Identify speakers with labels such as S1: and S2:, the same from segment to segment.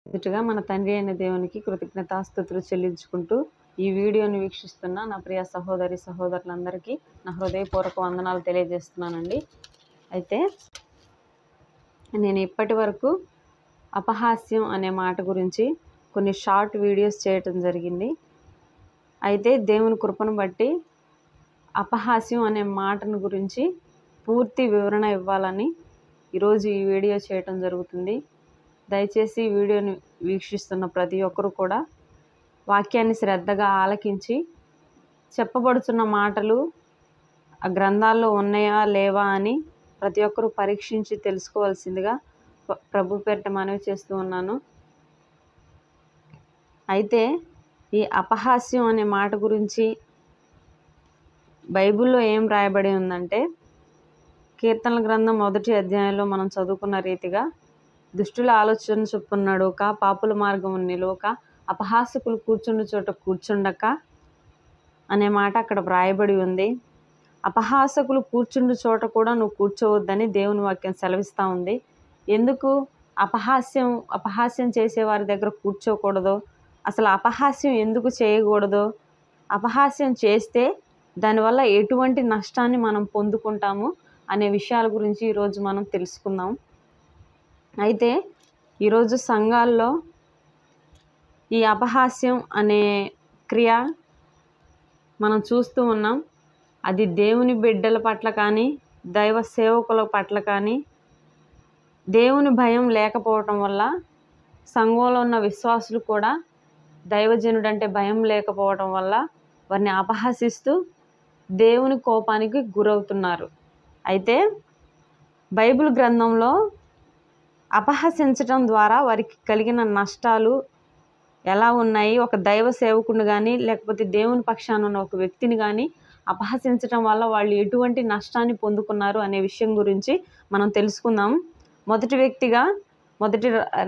S1: మొదటగా మన తండ్రి అయిన దేవునికి కృతజ్ఞతాస్తుతులు చెల్లించుకుంటూ ఈ వీడియోని వీక్షిస్తున్న నా ప్రియ సహోదరి సహోదరులందరికీ నా హృదయపూర్వక వందనాలు తెలియజేస్తున్నానండి. అయితే నేను ఇప్పటి వరకు అపహాస్యం అనే మాట గురించి కొన్ని షార్ట్ వీడియోస్ చేయటం జరిగింది. అయితే దేవుని కృపను బట్టి అపహాస్యం అనే మాటను గురించి పూర్తి వివరణ ఇవ్వాలని ఈరోజు ఈ వీడియో చేయటం జరుగుతుంది. దయచేసి ఈ వీడియోని వీక్షిస్తున్న ప్రతి ఒక్కరు కూడా వాక్యాన్ని శ్రద్ధగా ఆలకించి చెప్పబడుతున్న మాటలు ఆ గ్రంథాల్లో ఉన్నాయా లేవా అని ప్రతి ఒక్కరూ పరీక్షించి తెలుసుకోవాల్సిందిగా ప్రభు పేరిట మనవి చేస్తూ ఉన్నాను. అయితే ఈ అపహాస్యం అనే మాట గురించి బైబిల్లో ఏం రాయబడి ఉందంటే, కీర్తనల గ్రంథం 1వ అధ్యాయంలో మనం చదువుకున్న రీతిగా దుష్టుల ఆలోచన చొప్పున నడువక, పాపుల మార్గం నిలువక, అపహాసకులు కూర్చుండు చోట కూర్చుండక అనే మాట అక్కడ వ్రాయబడి ఉంది. అపహాసకులు కూర్చుండు చోట కూడా నువ్వు కూర్చోవద్దని దేవుని వాక్యం సెలవిస్తూ ఉంది. ఎందుకు అపహాస్యం చేసే వారి దగ్గర కూర్చోకూడదో, అసలు అపహాస్యం ఎందుకు చేయకూడదో, అపహాస్యం చేస్తే దానివల్ల ఎటువంటి నష్టాన్ని మనం పొందుకుంటాము అనే విషయాల గురించి ఈరోజు మనం తెలుసుకుందాం. అయితే ఈరోజు సంఘాల్లో ఈ అపహాస్యం అనే క్రియ మనం చూస్తూ ఉన్నాం. అది దేవుని బిడ్డల పట్ల కానీ, దైవ సేవకుల పట్ల కానీ దేవుని భయం లేకపోవటం వల్ల సంఘంలో ఉన్న విశ్వాసులు కూడా దైవజనుడంటే భయం లేకపోవటం వల్ల వారిని అపహసిస్తూ దేవుని కోపానికి గురవుతున్నారు. అయితే బైబిల్ గ్రంథంలో అపహసించటం ద్వారా వారికి కలిగిన నష్టాలు ఎలా ఉన్నాయి, ఒక దైవ సేవకుని కానీ లేకపోతే దేవుని పక్షాన ఉన్న ఒక వ్యక్తిని కానీ అపహసించటం వల్ల వాళ్ళు ఎటువంటి నష్టాన్ని పొందుకున్నారు అనే విషయం గురించి మనం తెలుసుకుందాం. మొదటి వ్యక్తిగా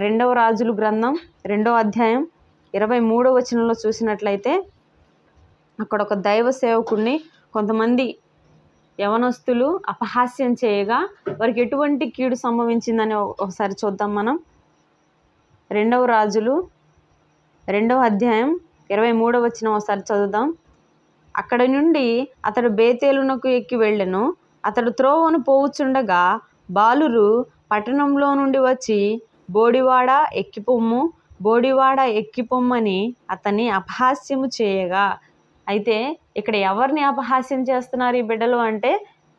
S1: 2వ రాజుల గ్రంథం 2వ అధ్యాయం 23వ వచనంలో చూసినట్లయితే, అక్కడ ఒక దైవ సేవకుడిని కొంతమంది యవనస్తులు అపహాస్యం చేయగా వారికి ఎటువంటి కీడు సంభవించిందని ఒకసారి చూద్దాం. మనం 2వ రాజులు 2వ అధ్యాయం 23వ వచనం ఒకసారి చదువుదాం. అక్కడి నుండి అతడు బేతేలునకు ఎక్కి వెళ్ళెను. అతడు త్రోవను పోవుచుండగా బాలురు పట్టణంలో నుండి వచ్చి బోడివాడ ఎక్కిపొమ్ము, బోడివాడ ఎక్కిపొమ్మని అతన్ని అపహాస్యము చేయగా. అయితే ఇక్కడ ఎవరిని అపహాస్యం చేస్తున్నారు ఈ బిడ్డలు అంటే,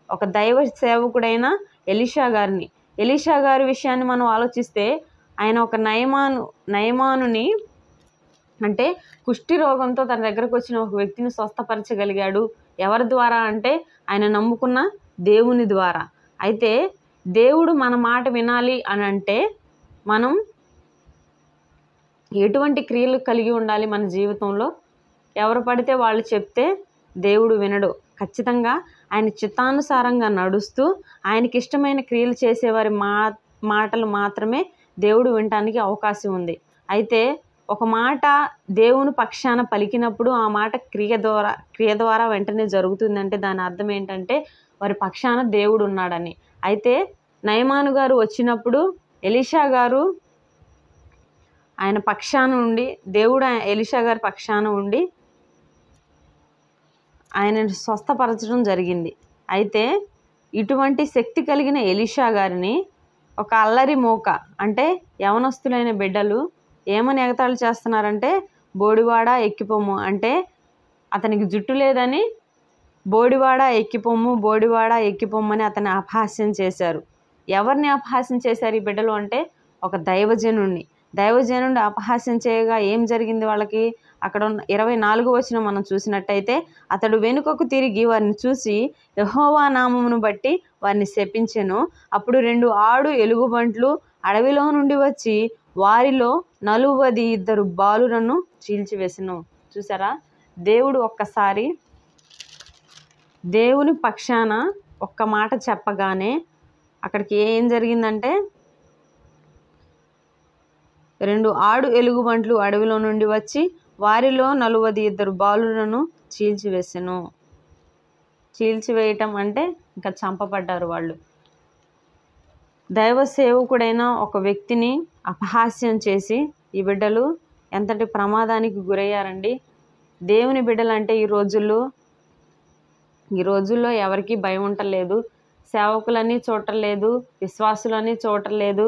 S1: ఒక దైవ సేవకుడైన ఎలీషా గారి విషయాన్ని మనం ఆలోచిస్తే, ఆయన ఒక నయమానుని అంటే కుష్టి రోగంతో తన దగ్గరకు వచ్చిన ఒక వ్యక్తిని స్వస్థపరచగలిగాడు. ఎవరి ద్వారా అంటే ఆయన నమ్ముకున్న దేవుని ద్వారా. అయితే దేవుడు మన మాట వినాలి అని అంటే మనం ఎటువంటి క్రియలు కలిగి ఉండాలి మన జీవితంలో? ఎవరు పడితే వాళ్ళు చెప్తే దేవుడు వినడు. ఖచ్చితంగా ఆయన చిత్తానుసారంగా నడుస్తూ ఆయనకి ఇష్టమైన క్రియలు చేసేవారి మాటలు మాత్రమే దేవుడు వినటానికి అవకాశం ఉంది. అయితే ఒక మాట దేవుని పక్షాన పలికినప్పుడు ఆ మాట క్రియ ద్వారా వెంటనే జరుగుతుందంటే దాని అర్థం ఏంటంటే వారి పక్షాన దేవుడు ఉన్నాడని. అయితే నయమాను గారు వచ్చినప్పుడు ఎలీషా గారు ఆయన పక్షాన ఉండి, దేవుడు ఎలీషా గారి పక్షాన ఉండి ఆయనను స్వస్థపరచడం జరిగింది. అయితే ఇటువంటి శక్తి కలిగిన ఎలీషా గారిని ఒక అల్లరి మోక అంటే యవనస్తులైన బిడ్డలు ఏమని ఎగతాళి చేస్తున్నారంటే, బోడివాడ ఎక్కిపొమ్ము అంటే అతనికి జుట్టు లేదని బోడివాడ ఎక్కిపొమ్మని అతన్ని అపహాస్యం చేశారు. ఎవరిని అపహాస్యం చేశారు ఈ బిడ్డలు అంటే, ఒక దైవజనుడిని అపహాస్యం చేయగా ఏం జరిగింది వాళ్ళకి? అక్కడ 24వ వచనం మనం చూసినట్టయితే, అతడు వెనుకకు తిరిగి వారిని చూసి యెహోవా నామమును బట్టి వారిని శపించెను. అప్పుడు 2 ఆడు ఎలుగుబంట్లు అడవిలో నుండి వచ్చి వారిలో 42 బాలులను చీల్చివేసెను. చూసారా? దేవుడు ఒక్కసారి దేవుని పక్షాన ఒక్క మాట చెప్పగానే అక్కడికి ఏం జరిగిందంటే, 2 ఆడు ఎలుగుబంట్లు అడవిలో నుండి వచ్చి వారిలో 42 బాలులను చీల్చివేసెను. చీల్చివేయటం అంటే ఇంకా చంపబడ్డారు వాళ్ళు. దైవ సేవకుడైన ఒక వ్యక్తిని అపహాస్యం చేసి ఈ బిడ్డలు ఎంతటి ప్రమాదానికి గురయ్యారండి. దేవుని బిడ్డలంటే ఈ రోజుల్లో ఎవరికీ భయం ఉండలేదు. సేవకులని చూడలేదు, విశ్వాసులని చూడలేదు.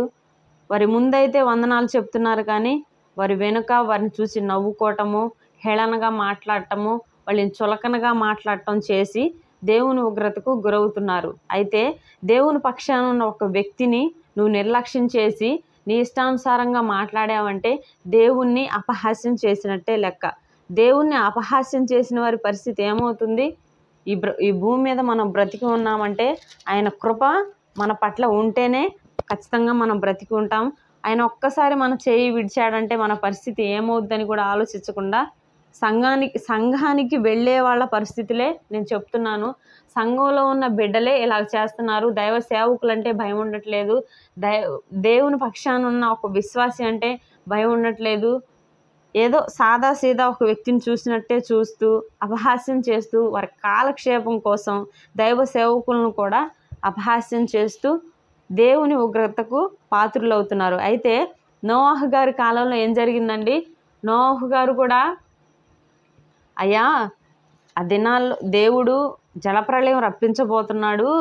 S1: వారి ముందైతే వందనాలు చెప్తున్నారు కానీ వారి వెనుక వారిని చూసి నవ్వుకోవటము, హేళనగా మాట్లాడటము, వాళ్ళని చులకనగా మాట్లాడటం చేసి దేవుని ఉగ్రతకు గురవుతున్నారు. అయితే దేవుని పక్షాన ఉన్న ఒక వ్యక్తిని నువ్వు నిర్లక్ష్యం చేసి నీ ఇష్టానుసారంగా మాట్లాడావంటే దేవుణ్ణి అపహాస్యం చేసినట్టే లెక్క. దేవుణ్ణి అపహాస్యం చేసిన వారి పరిస్థితి ఏమవుతుంది? ఈ భూమి మీద మనం బ్రతికి ఉన్నామంటే ఆయన కృప మన పట్ల ఉంటేనే ఖచ్చితంగా మనం బ్రతికి ఉంటాం. ఆయన ఒక్కసారి మన చేయి విడిచాడంటే మన పరిస్థితి ఏమవుద్దని కూడా ఆలోచించకుండా సంఘానికి వెళ్ళే వాళ్ళ పరిస్థితులే నేను చెప్తున్నాను. సంఘంలో ఉన్న బిడ్డలే ఇలా చేస్తున్నారు. దైవ సేవకులంటే భయం ఉండట్లేదు. దేవుని పక్షాన ఉన్న ఒక విశ్వాసి అంటే భయం ఉండట్లేదు. ఏదో సాదాసీదా ఒక వ్యక్తిని చూసినట్టే చూస్తూ అపహాస్యం చేస్తూ వారి కాలక్షేపం కోసం దైవ సేవకులను కూడా అపహాస్యం చేస్తూ దేవుని ఉగ్రతకు పాత్రులవుతున్నారు. అయితే నోవాహు గారి కాలంలో ఏం జరిగిందండి? నోవాహు గారు కూడా అయ్యా ఆ దినాల్లో దేవుడు జలప్రళయం రప్పించబోతున్నాడు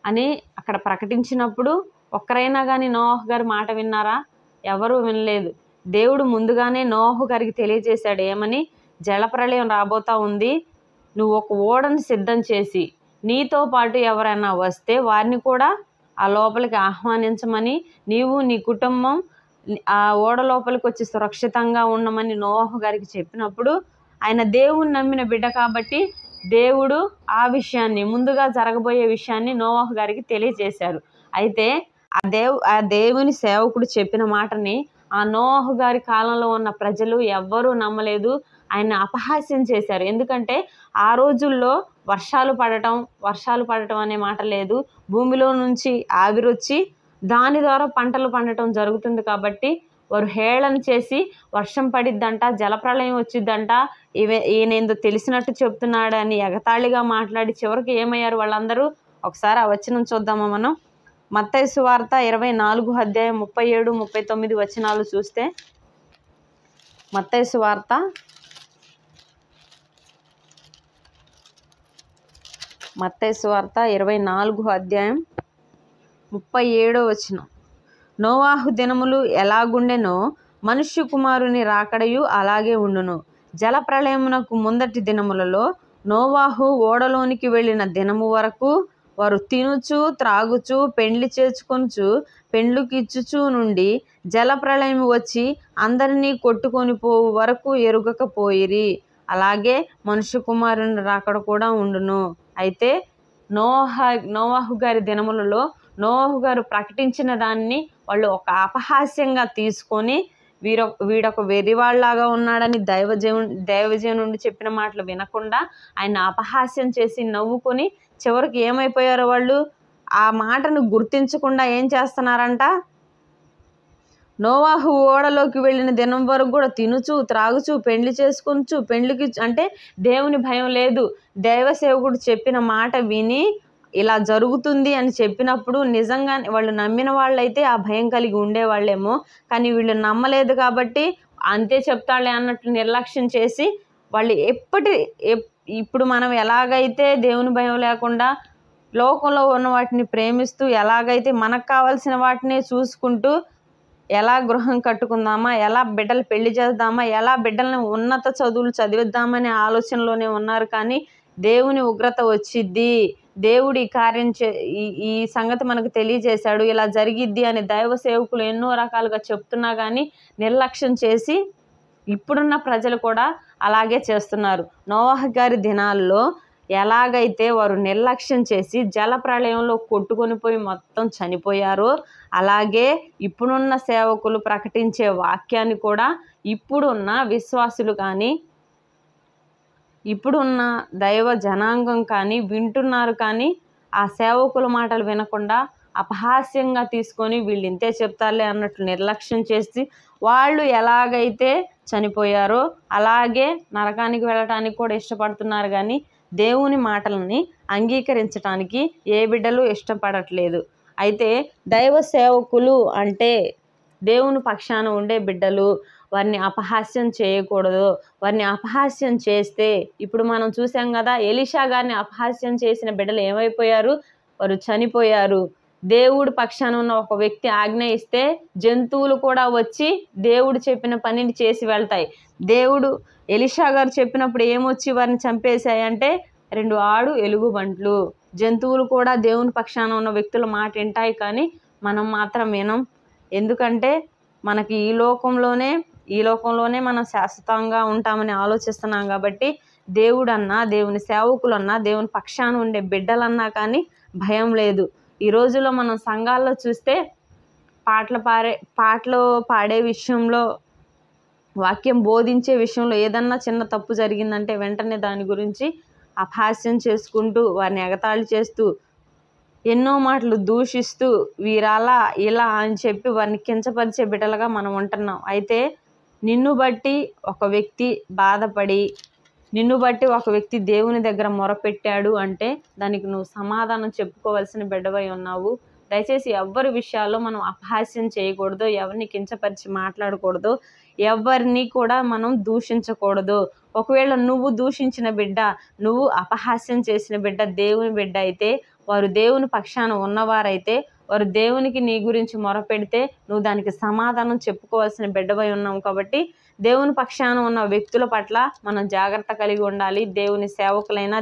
S1: అని అక్కడ ప్రకటించినప్పుడు ఒక్కరైనా కానీ నోవాహు గారి మాట విన్నారా? ఎవరూ వినలేదు. దేవుడు ముందుగానే నోవాహు గారికి తెలియజేశాడు ఏమని? జలప్రళయం రాబోతా ఉంది, నువ్వు ఒక ఓడను సిద్ధం చేసి నీతో పాటు ఎవరైనా వస్తే వారిని కూడా ఆ లోపలికి ఆహ్వానించమని, నీవు నీ కుటుంబం ఆ ఓడ లోపలికి వచ్చి సురక్షితంగా ఉండమని నోవాహు గారికి చెప్పినప్పుడు ఆయన దేవుని నమ్మిన బిడ్డ కాబట్టి దేవుడు ఆ విషయాన్ని, ముందుగా జరగబోయే విషయాన్ని నోవాహు గారికి తెలియజేశారు. అయితే ఆ దేవుని సేవకుడు చెప్పిన మాటని ఆ నోవాహు గారి కాలంలో ఉన్న ప్రజలు ఎవ్వరూ నమ్మలేదు. ఆయన అపహాస్యం చేశారు. ఎందుకంటే ఆ రోజుల్లో వర్షాలు పడటం అనే మాట లేదు. భూమిలో నుంచి ఆవిరొచ్చి దాని ద్వారా పంటలు పండటం జరుగుతుంది కాబట్టి వారు హేళన చేసి వర్షం పడిద్దంట, జలప్రళయం వచ్చిద్దంట, ఈయనేందో తెలిసినట్టు చెప్తున్నాడని ఎగతాళిగా మాట్లాడి చివరికి ఏమయ్యారు వాళ్ళందరూ? ఒకసారి ఆ వచనం చూద్దామా మనం? మత్తయి సువార్త 24 అధ్యాయం 37, 39 వచనాలు చూస్తే, మత్తయి సువార్త 24 అధ్యాయం 37 వచనం. నోవాహు దినములు ఎలాగుండెనో మనుష్య కుమారుని రాకడయు అలాగే ఉండును. జలప్రళయమునకు ముందటి దినములలో నోవాహు ఓడలోనికి వెళ్ళిన దినము వరకు వారు తినుచు త్రాగుచు పెండ్లి చేసుకొనుచు పెండ్లుకిచ్చుచు నుండి జలప్రళయం వచ్చి అందరినీ కొట్టుకొని పోవు వరకు ఎరుగకపోయిరి. అలాగే మనుష్య కుమారుని రాకడ కూడా ఉండును. అయితే నోవాహు గారి దినములలో నోవాహు గారు ప్రకటించిన దాన్ని వాళ్ళు ఒక అపహాస్యంగా తీసుకొని వీడొక వెర్రివాళ్లాగా ఉన్నాడని దైవజనుడు చెప్పిన మాటలు వినకుండా ఆయన అపహాస్యం చేసి నవ్వుకొని చివరికి ఏమైపోయారో వాళ్ళు ఆ మాటను గుర్తించకుండా ఏం చేస్తున్నారంట? నోవాహు ఓడలోకి వెళ్ళిన దినం వరకు కూడా తినుచు త్రాగుచు పెండ్లి చేసుకొనుచు పెండ్లికి అంటే దేవుని భయం లేదు. దైవ సేవకుడు చెప్పిన మాట విని ఇలా జరుగుతుంది అని చెప్పినప్పుడు నిజంగానే వాళ్ళు నమ్మిన వాళ్ళైతే ఆ భయం కలిగి ఉండేవాళ్ళేమో. కానీ వీళ్ళు నమ్మలేదు కాబట్టి అంతే చెప్తాళ్ళే అన్నట్లు నిర్లక్ష్యం చేసి వాళ్ళు ఇప్పుడు మనం ఎలాగైతే దేవుని భయం లేకుండా లోకంలో ఉన్న వాటిని ప్రేమిస్తూ ఎలాగైతే మనకు కావాల్సిన వాటినే చూసుకుంటూ ఎలా గృహం కట్టుకుందామా, ఎలా బిడ్డలు పెళ్లి చేద్దామా, ఎలా బిడ్డల్ని ఉన్నత చదువులు చదివిద్దామనే ఆలోచనలోనే ఉన్నారు. కానీ దేవుని ఉగ్రత వచ్చిద్ది, దేవుడు ఈ కార్యం ఈ సంగతి మనకు తెలియజేశాడు, ఇలా జరిగిద్ది అని దైవ సేవకులు ఎన్నో రకాలుగా చెప్తున్నా కానీ నిర్లక్ష్యం చేసి ఇప్పుడున్న ప్రజలు కూడా అలాగే చేస్తున్నారు. నోవాహు గారి దినాల్లో ఎలాగైతే వారు నిర్లక్ష్యం చేసి జలప్రళయంలో కొట్టుకొని పోయి మొత్తం చనిపోయారో అలాగే ఇప్పుడున్న సేవకులు ప్రకటించే వాక్యాన్ని కూడా ఇప్పుడున్న విశ్వాసులు కానీ ఇప్పుడున్న దైవ జనాంగం కానీ వింటున్నారు. కానీ ఆ సేవకుల మాటలు వినకుండా అపహాస్యంగా తీసుకొని వీళ్ళు ఇంతే చెప్తారులే అన్నట్లు నిర్లక్ష్యం చేసి వాళ్ళు ఎలాగైతే చనిపోయారో అలాగే నరకానికి వెళ్ళటానికి కూడా ఇష్టపడుతున్నారు. కానీ దేవుని మాటలని అంగీకరించటానికి ఏ బిడ్డలు ఇష్టపడట్లేదు. అయితే దైవ సేవకులు అంటే దేవుని పక్షాన ఉండే బిడ్డలు, వారిని అపహాస్యం చేయకూడదు. వారిని అపహాస్యం చేస్తే, ఇప్పుడు మనం చూసాం కదా, ఎలీషా గారిని అపహాస్యం చేసిన బిడ్డలు ఏమైపోయారు? వారు చనిపోయారు. దేవుడు పక్షాన ఉన్న ఒక వ్యక్తి ఆజ్ఞ ఇస్తే జంతువులు కూడా వచ్చి దేవుడు చెప్పిన పనిని చేసి వెళ్తాయి. దేవుడు ఎలీషా గారు చెప్పినప్పుడు ఏమొచ్చి వారిని చంపేశాయంటే 2 ఆడు ఎలుగుబంట్లు. జంతువులు కూడా దేవుని పక్షాన ఉన్న వ్యక్తుల మాట వింటాయి, కానీ మనం మాత్రం వినం. ఎందుకంటే మనకి ఈ లోకంలోనే మనం శాశ్వతంగా ఉంటామని ఆలోచిస్తున్నాం కాబట్టి దేవుడన్నా, దేవుని సేవకులన్నా, దేవుని పక్షాన ఉండే బిడ్డలన్నా కానీ భయం లేదు. ఈ రోజుల్లో మనం సంఘాల్లో చూస్తే పాటలు పాడే విషయంలో, వాక్యం బోధించే విషయంలో ఏదన్నా చిన్న తప్పు జరిగిందంటే వెంటనే దాని గురించి అపహాస్యం చేసుకుంటూ, వారిని ఎగతాళి చేస్తూ, ఎన్నో మాటలు దూషిస్తూ, వీరలా ఇలా అని చెప్పి వారిని కించపరిచే బిడ్డలుగా మనం ఉంటున్నాం. అయితే నిన్ను బట్టి ఒక వ్యక్తి బాధపడి, నిన్ను బట్టి ఒక వ్యక్తి దేవుని దగ్గర మొరపెట్టాడు అంటే దానికి నువ్వు సమాధానం చెప్పుకోవాల్సిన బిడ్డవై ఉన్నావు. దయచేసి ఎవ్వరి విషయాల్లో మనం అపహాస్యం చేయకూడదు, ఎవరిని కించపరిచి మాట్లాడకూడదు, ఎవరిని కూడా మనం దూషించకూడదు. ఒకవేళ నువ్వు దూషించిన బిడ్డ, నువ్వు అపహాస్యం చేసిన బిడ్డ దేవుని బిడ్డ అయితే, వారు దేవుని పక్షాన ఉన్నవారైతే, వారు దేవునికి నీ గురించి మొరపెడితే నువ్వు దానికి సమాధానం చెప్పుకోవాల్సిన బిడ్డవై ఉన్నావు. కాబట్టి దేవుని పక్షాన ఉన్న వ్యక్తుల పట్ల మనం జాగ్రత్త కలిగి ఉండాలి. దేవుని సేవకులైనా,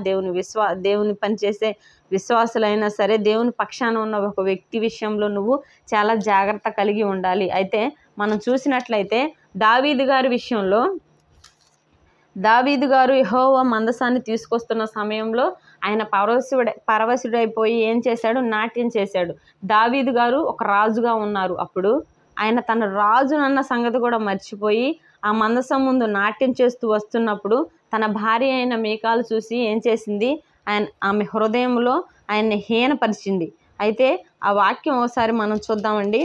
S1: దేవుని పనిచేసే విశ్వాసులైనా సరే, దేవుని పక్షాన ఉన్న ఒక వ్యక్తి విషయంలో నువ్వు చాలా జాగ్రత్త కలిగి ఉండాలి. అయితే మనం చూసినట్లయితే దావీదు గారి విషయంలో, దావీదు గారు యెహోవా మందసాన్ని తీసుకొస్తున్న సమయంలో ఆయన పరవశుడైపోయి ఏం చేశాడు? నాట్యం చేశాడు. దావీదు గారు ఒక రాజుగా ఉన్నారు. అప్పుడు ఆయన తన రాజునన్న సంగతి కూడా మర్చిపోయి ఆ మందసం ముందు నాట్యం చేస్తూ వస్తున్నప్పుడు తన భార్య అయిన మీకాలు చూసి ఏం చేసింది? ఆమె హృదయంలో ఆయన్ని హీనపరిచింది. అయితే ఆ వాక్యం ఒకసారి మనం చూద్దామండి.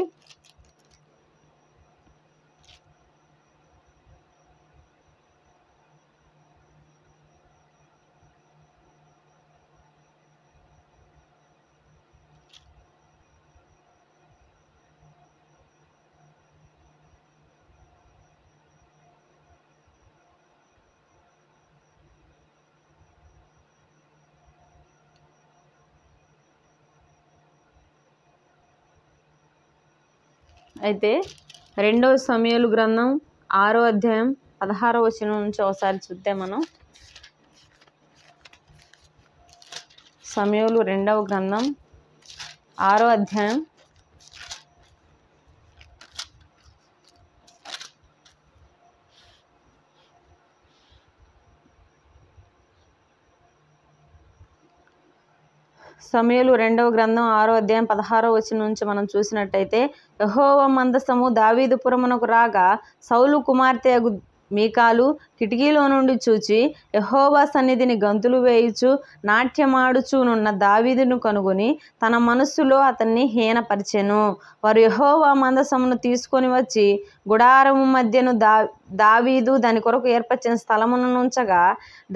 S1: అయితే 2వ సమూయేలు గ్రంథం 6వ అధ్యాయం 16వ వచనం నుంచి ఒకసారి చూద్దాం మనం. సమూయేలు 2వ గ్రంథం 6వ అధ్యాయం 6వ అధ్యాయం 16వ వచనం నుంచి మనం చూసినట్టయితే, యెహోవా మందసము దావీదుపురమునకు రాగా సౌలు కుమార్తె మీకాలు కిటికీలో నుండి చూచి యెహోవా సన్నిధిని గంతులు వేయుచు నాట్యమాడుచునున్న దావీదును కనుగొని తన మనస్సులో అతన్ని హీనపరిచెను. వారు యెహోవా మందసమును తీసుకొని వచ్చి గుడారము మధ్యను దావీదు దాని కొరకు ఏర్పరిచిన స్థలమును ఉంచగా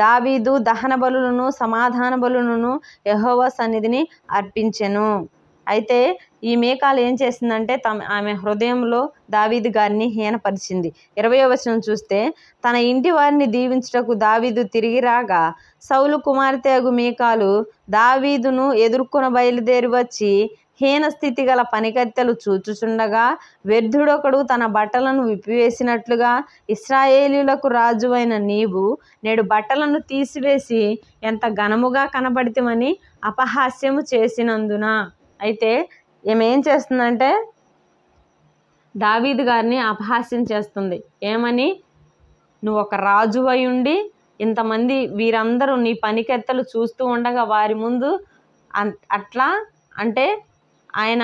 S1: దావీదు దహన బలులను సమాధాన బలులను యెహోవా సన్నిధిని అర్పించెను. అయితే ఈ మీకాలు ఏం చేసిందంటే ఆమె హృదయంలో దావీదు గారిని హీనపరిచింది. 20వ వచనం చూస్తే, తన ఇంటి వారిని దీవించుటకు దావీదు తిరిగి రాగా సౌలు కుమార్తె మీకాలు దావీదును ఎదుర్కొని బయలుదేరి వచ్చి హీన స్థితి గల పనికత్తెలు చూచుచుండగా వ్యర్థుడొకడు తన బట్టలను విప్పివేసినట్లుగా ఇశ్రాయేలీయులకు రాజువైన నీవు నేడు బట్టలను తీసివేసి ఎంత ఘనముగా కనబడితివని అపహాస్యము చేసినందున. అయితే ఈమె ఏం చేస్తుందంటే దావీదు గారిని అపహాస్యం చేస్తుంది. ఏమని? నువ్వు ఒక రాజు అయి ఉండి ఇంతమంది వీరందరూ నీ పనికెత్తలు చూస్తూ ఉండగా వారి ముందు అట్లా అంటే ఆయన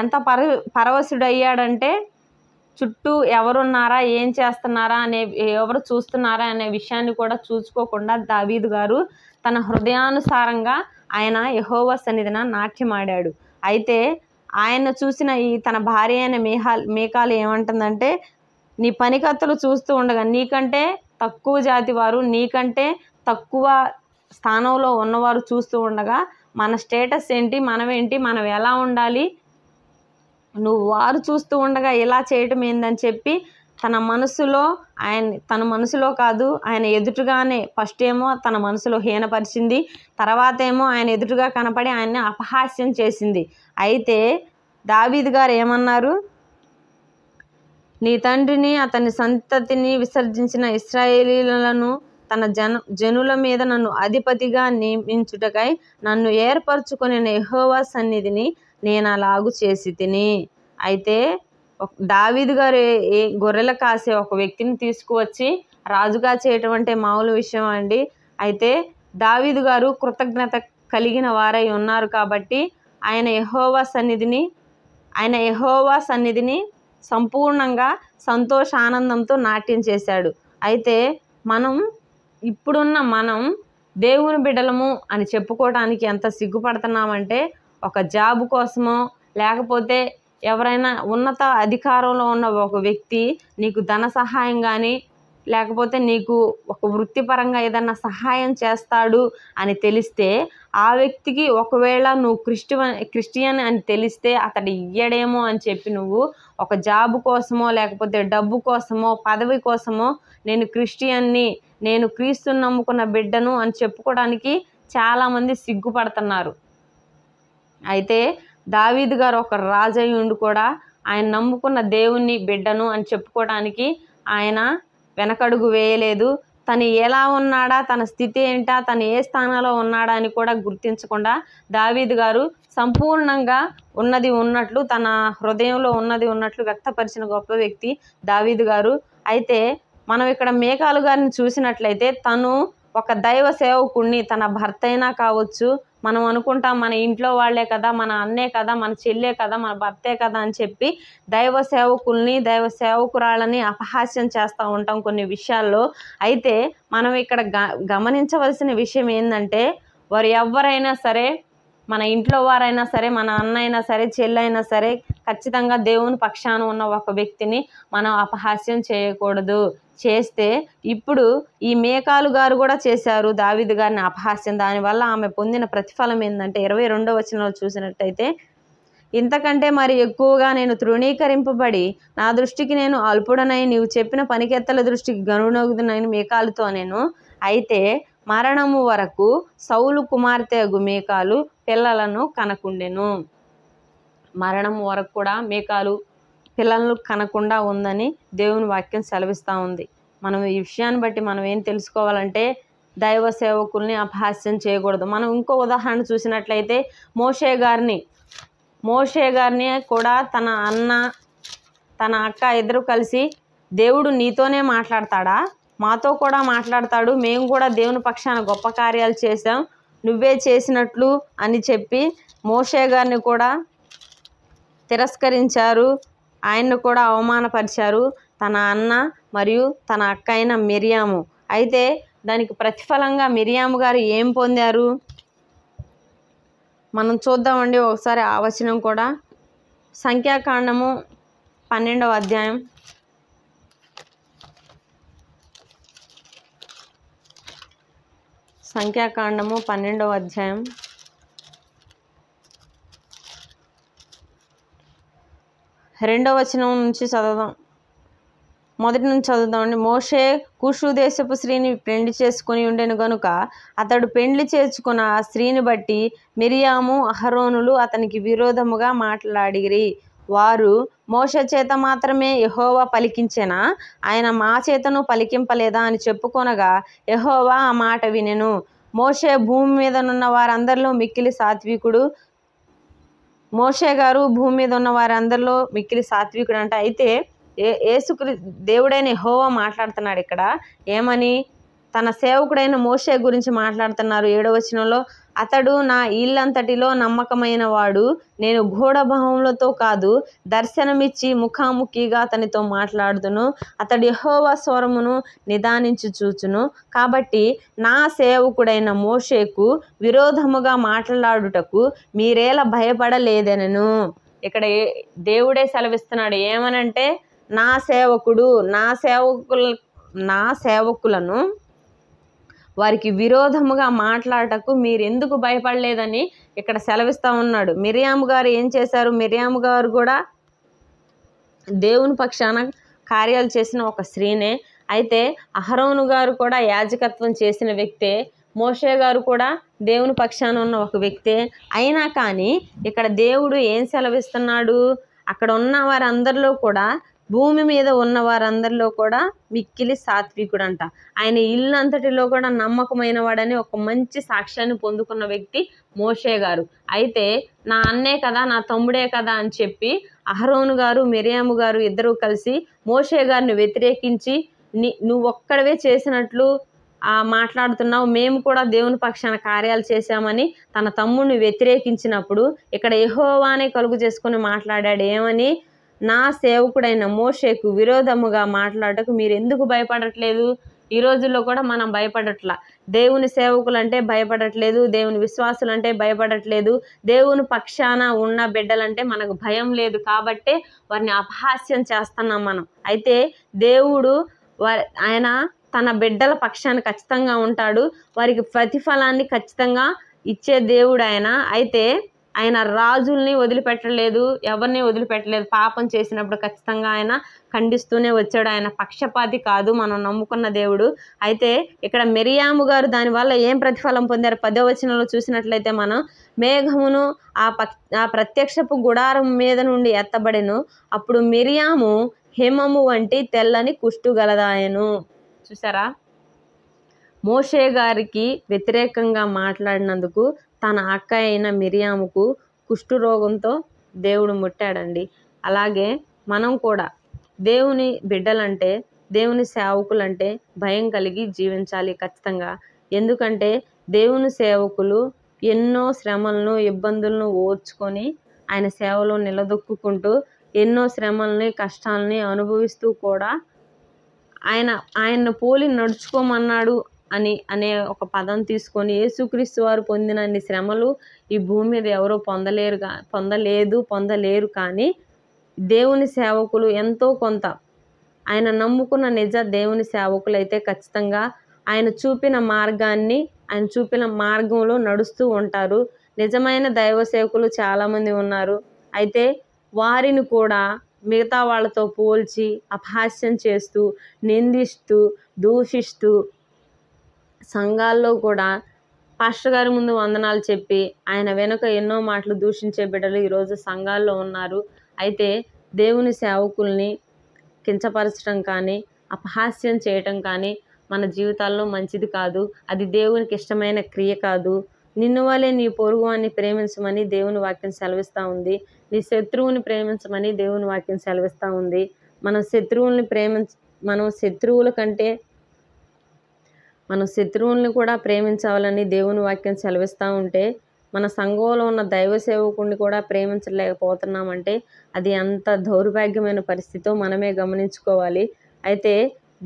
S1: ఎంత పరవశుడయ్యాడంటే చుట్టూ ఎవరున్నారా, ఏం చేస్తున్నారా అనే, ఎవరు చూస్తున్నారా అనే విషయాన్ని కూడా చూసుకోకుండా దావీదు గారు తన హృదయానుసారంగా ఆయన యెహోవా సన్నిధిన నాట్యమాడాడు. అయితే ఆయన చూసిన ఈ తన భార్య అయిన మీకాలు ఏమంటుందంటే, నీ పనికత్తలు చూస్తూ ఉండగా నీకంటే తక్కువ జాతి వారు, నీకంటే తక్కువ స్థానంలో ఉన్నవారు చూస్తూ ఉండగా మన స్టేటస్ ఏంటి, మనమేంటి, మనం ఎలా ఉండాలి, నువ్వు వారు చూస్తూ ఉండగా ఇలా చేయటం ఏందని చెప్పి తన మనసులో కాదు, ఆయన ఎదుటగానే ఫస్ట్ ఏమో తన మనసులో హీనపరిచింది, తర్వాత ఏమో ఆయన ఎదుటుగా కనపడి ఆయన్ని అపహాస్యం చేసింది. అయితే దావీదు గారు ఏమన్నారు? నీ తండ్రిని అతని సంతతిని విసర్జించిన ఇశ్రాయేలీయులను తన జనుల మీద నన్ను అధిపతిగా నియమించుటకై నన్ను ఏర్పరచుకొనిన యెహోవా సన్నిధిని నేను అలాగు చేసి తిని. అయితే దావీదు గారు గొర్రెలు కాసే ఒక వ్యక్తిని తీసుకువచ్చి రాజుగా చేయటం అంటే మామూలు విషయం అండి. అయితే దావీదు గారు కృతజ్ఞత కలిగిన వారై ఉన్నారు కాబట్టి ఆయన యెహోవా సన్నిధిని సంపూర్ణంగా సంతోషానందంతో నాట్యం చేశాడు. అయితే ఇప్పుడున్న మనం దేవుని బిడ్డలము అని చెప్పుకోవడానికి ఎంత సిగ్గుపడుతున్నామంటే, ఒక జాబ్ కోసమో లేకపోతే ఎవరైనా ఉన్నత అధికారంలో ఉన్న ఒక వ్యక్తి నీకు ధన సహాయం కానీ లేకపోతే నీకు ఒక వృత్తిపరంగా ఏదన్నా సహాయం చేస్తాడు అని తెలిస్తే, ఆ వ్యక్తికి ఒకవేళ నువ్వు క్రిస్టియన్ అని తెలిస్తే అతడు ఇయ్యడేమో అని చెప్పి నువ్వు ఒక జాబ్ కోసమో లేకపోతే డబ్బు కోసమో పదవి కోసమో నేను క్రిస్టియన్ని, నేను క్రీస్తుని నమ్ముకున్న బిడ్డను అని చెప్పుకోవడానికి చాలామంది సిగ్గుపడుతున్నారు. అయితే దావీదు గారు ఒక రాజయ్య ఉండి కూడా ఆయన నమ్ముకున్న దేవుని బిడ్డను అని చెప్పుకోవడానికి ఆయన వెనకడుగు వేయలేదు. తను ఎలా ఉన్నాడా, తన స్థితి ఏంటా, తను ఏ స్థానంలో ఉన్నాడా అని కూడా గుర్తించకుండా దావీదు గారు సంపూర్ణంగా ఉన్నది ఉన్నట్లు, తన హృదయంలో ఉన్నది ఉన్నట్లు వ్యక్తపరిచిన గొప్ప వ్యక్తి దావీదు గారు. అయితే మనం ఇక్కడ మీకాలు గారిని చూసినట్లయితే తను ఒక దైవ సేవకుడిని, తన భర్త అయినా కావచ్చు, మనం అనుకుంటాం మన ఇంట్లో వాళ్ళే కదా, మన అన్నే కదా, మన చెల్లే కదా, మన భర్తే కదా అని చెప్పి దైవ సేవకుల్ని, దైవ సేవకురాళ్ళని అపహాస్యం చేస్తూ ఉంటాం కొన్ని విషయాల్లో. అయితే మనం ఇక్కడ గమనించవలసిన విషయం ఏంటంటే, వారు ఎవరైనా సరే, మన ఇంట్లో వారైనా సరే, మన అన్న అయినా సరే, చెల్లైనా సరే, ఖచ్చితంగా దేవుని పక్షాన ఉన్న ఒక వ్యక్తిని మనం అపహాస్యం చేయకూడదు. చేస్తే ఇప్పుడు ఈ మీకాలు గారు కూడా చేశారు దావీదు గారిని అపహాస్యం. దానివల్ల ఆమె పొందిన ప్రతిఫలం ఏంటంటే 22వ వచనంలో చూసినట్టయితే, ఇంతకంటే మరి ఎక్కువగా నేను తృణీకరింపబడి నా దృష్టికి నేను అల్పుడనై నీవు చెప్పిన పనికెత్తల దృష్టికి గనునగుదునని మీకాలుతో నేను. అయితే మరణము వరకు సౌలు కుమార్తె అగు మీకాలు పిల్లలను కనకుండెను. మరణం వరకు కూడా మీకాలు పిల్లలను కనకుండా ఉందని దేవుని వాక్యం సెలవిస్తూ ఉంది. మనం ఈ విషయాన్ని బట్టి మనం ఏం తెలుసుకోవాలంటే, దైవ సేవకుల్ని అపహాస్యం చేయకూడదు. మనం ఇంకో ఉదాహరణ చూసినట్లయితే మోషే గారిని కూడా తన అన్న, తన అక్క ఇద్దరు కలిసి, దేవుడు నీతోనే మాట్లాడతాడా, మాతో కూడా మాట్లాడతాడు, మేము కూడా దేవుని పక్షాన గొప్ప కార్యాలు చేశాం, నువ్వే చేసినట్లు అని చెప్పి మోషే గారిని కూడా తిరస్కరించారు, ఆయన్ను కూడా అవమానపరిచారు, తన అన్న మరియు తన అక్క అయిన మిరియాము. అయితే దానికి ప్రతిఫలంగా మిరియాము గారు ఏం పొందారు మనం చూద్దామండి ఒకసారి ఆ వచనం కూడా. సంఖ్యాకాండము 12వ అధ్యాయం. సంఖ్యాకాండము 12వ అధ్యాయం 2వ వచనం నుంచి చదువుదాం. మొదటి నుంచి చదువుదామండి. మోషే కూషు దేశపు స్త్రీని పెండ్లి చేసుకుని ఉండెను గనుక అతడు పెండ్లి చేసుకున్న ఆ స్త్రీని బట్టి మిరియాము అహరోనులు అతనికి విరోధముగా మాట్లాడిరి. వారు, మోషే చేత మాత్రమే యెహోవా పలికించెనా, ఆయన మా చేతను పలికింపలేదా అని చెప్పుకొనగా యెహోవా ఆ మాట వినెను. మోషే భూమి మీదనున్న వారందరిలో మిక్కిలి సాత్వికుడు. మోషే గారు భూమి మీద ఉన్న వారందరిలో మిక్కిలి సాత్వికుడు అంట. అయితే దేవుడైన యెహోవా మాట్లాడుతున్నాడు ఇక్కడ. ఏమని? తన సేవకుడైన మోషే గురించి మాట్లాడుతున్నారు. 7వ వచనంలో, అతడు నా ఇల్లంతటిలో నమ్మకమైన వాడు, నేను గూఢభావములతో కాదు దర్శనమిచ్చి ముఖాముఖిగా అతనితో మాట్లాడుదును, అతడు యెహోవా స్వరమును నిదానించి చూచును. కాబట్టి నా సేవకుడైన మోషేకు విరోధముగా మాట్లాడుటకు మీరేలా భయపడలేదనెను. ఇక్కడ దేవుడే సెలవిస్తున్నాడు. ఏమనంటే, నా సేవకులను వారికి విరోధముగా మాట్లాడటకు మీరెందుకు భయపడలేదని ఇక్కడ సెలవిస్తూ ఉన్నాడు. మిరియాము గారు ఏం చేశారు? మిరియాము గారు కూడా దేవుని పక్షాన కార్యాలు చేసిన ఒక స్త్రీనే. అయితే అహరోను గారు కూడా యాజకత్వం చేసిన వ్యక్తే, మోషే గారు కూడా దేవుని పక్షాన ఉన్న ఒక వ్యక్తే. అయినా కానీ ఇక్కడ దేవుడు ఏం సెలవిస్తున్నాడు, అక్కడ ఉన్న వారందరిలో కూడా, భూమి మీద ఉన్న వారందరిలో కూడా మిక్కిలి సాత్వికుడంట. ఆయన ఇల్లు అంతటిలో కూడా నమ్మకమైన వాడని ఒక మంచి సాక్ష్యాన్ని పొందుకున్న వ్యక్తి మోషే గారు. అయితే నా అన్నే కదా, నా తమ్ముడే కదా అని చెప్పి అహరోను గారు, మిరియాము గారు ఇద్దరూ కలిసి మోషే గారిని వ్యతిరేకించి, నువ్వు ఒక్కడవే చేసినట్లు మాట్లాడుతున్నావు, మేము కూడా దేవుని పక్షాన కార్యాలు చేశామని తన తమ్ముడిని వ్యతిరేకించినప్పుడు ఇక్కడ యెహోవానే కలుగు చేసుకొని మాట్లాడాడు. ఏమని? నా సేవకుడైన మోషేకు విరోధముగా మాట్లాడటకు మీరు ఎందుకు భయపడట్లేదు? ఈ రోజుల్లో కూడా మనం భయపడట్లా. దేవుని సేవకులంటే భయపడట్లేదు, దేవుని విశ్వాసులంటే భయపడట్లేదు, దేవుని పక్షాన ఉన్న బిడ్డలంటే మనకు భయం లేదు. కాబట్టే వారిని అపహాస్యం చేస్తున్నాం మనం. అయితే దేవుడు ఆయన తన బిడ్డల పక్షాన్ని ఖచ్చితంగా ఉంటాడు, వారికి ప్రతిఫలాన్ని ఖచ్చితంగా ఇచ్చే దేవుడు ఆయన. అయితే ఆయన రాజుల్ని వదిలిపెట్టలేదు, ఎవరిని వదిలిపెట్టలేదు. పాపం చేసినప్పుడు ఖచ్చితంగా ఆయన ఖండిస్తూనే వచ్చాడు. ఆయన పక్షపాతి కాదు, మనం నమ్ముకున్న దేవుడు. అయితే ఇక్కడ మిరియాము గారు దానివల్ల ఏం ప్రతిఫలం పొందారు? 10వ వచనంలో చూసినట్లయితే మనం, మేఘమును ఆ ప్రత్యక్షపు గుడారం మీద నుండి ఎత్తబడెను, అప్పుడు మిరియాము హిమము వంటి తెల్లని కుష్టు గలదాయెను. చూసారా? మోషే గారికి వ్యతిరేకంగా మాట్లాడినందుకు తన అక్క అయిన మిరియాముకు కుష్ఠరోగంతో దేవుడు ముట్టాడండి. అలాగే మనం కూడా దేవుని బిడ్డలంటే, దేవుని సేవకులంటే భయం కలిగి జీవించాలి ఖచ్చితంగా. ఎందుకంటే దేవుని సేవకులు ఎన్నో శ్రమలను, ఇబ్బందులను ఓర్చుకొని ఆయన సేవలో నిలదొక్కుంటూ ఎన్నో శ్రమల్ని, కష్టాలని అనుభవిస్తూ కూడా ఆయన్ను పోలి నడుచుకోమన్నాడు అనే ఒక పదం తీసుకొని, యేసుక్రీస్తు వారు పొందిన అన్ని శ్రమలు ఈ భూమి మీద ఎవరో పొందలేరు. కానీ దేవుని సేవకులు ఎంతో కొంత, ఆయన నమ్ముకున్న నిజ దేవుని సేవకులైతే ఖచ్చితంగా ఆయన చూపిన మార్గంలో నడుస్తూ ఉంటారు. నిజమైన దైవ సేవకులు చాలామంది ఉన్నారు. అయితే వారిని కూడా మిగతా వాళ్ళతో పోల్చి అపహాస్యం చేస్తూ, నిందిస్తూ, దూషిస్తూ, సంఘాల్లో కూడా పాస్టర్ గారి ముందు వందనాలు చెప్పి ఆయన వెనుక ఎన్నో మాటలు దూషించే బిడ్డలు ఈరోజు సంఘాల్లో ఉన్నారు. అయితే దేవుని సేవకుల్ని కించపరచడం కానీ, అపహాస్యం చేయటం కానీ మన జీవితాల్లో మంచిది కాదు. అది దేవునికి ఇష్టమైన క్రియ కాదు. నిన్ను వలె నీ పొరుగువాన్ని ప్రేమించమని దేవుని వాక్యం సెలవిస్తూ ఉంది. నీ శత్రువుని ప్రేమించమని దేవుని వాక్యం సెలవిస్తూ ఉంది. మనం శత్రువుల్ని కూడా ప్రేమించాలని దేవుని వాక్యం సెలవిస్తూ ఉంటే, మన సంఘంలో ఉన్న దైవ సేవకుడిని కూడా ప్రేమించలేకపోతున్నామంటే అది ఎంత దౌర్భాగ్యమైన పరిస్థితో మనమే గమనించుకోవాలి. అయితే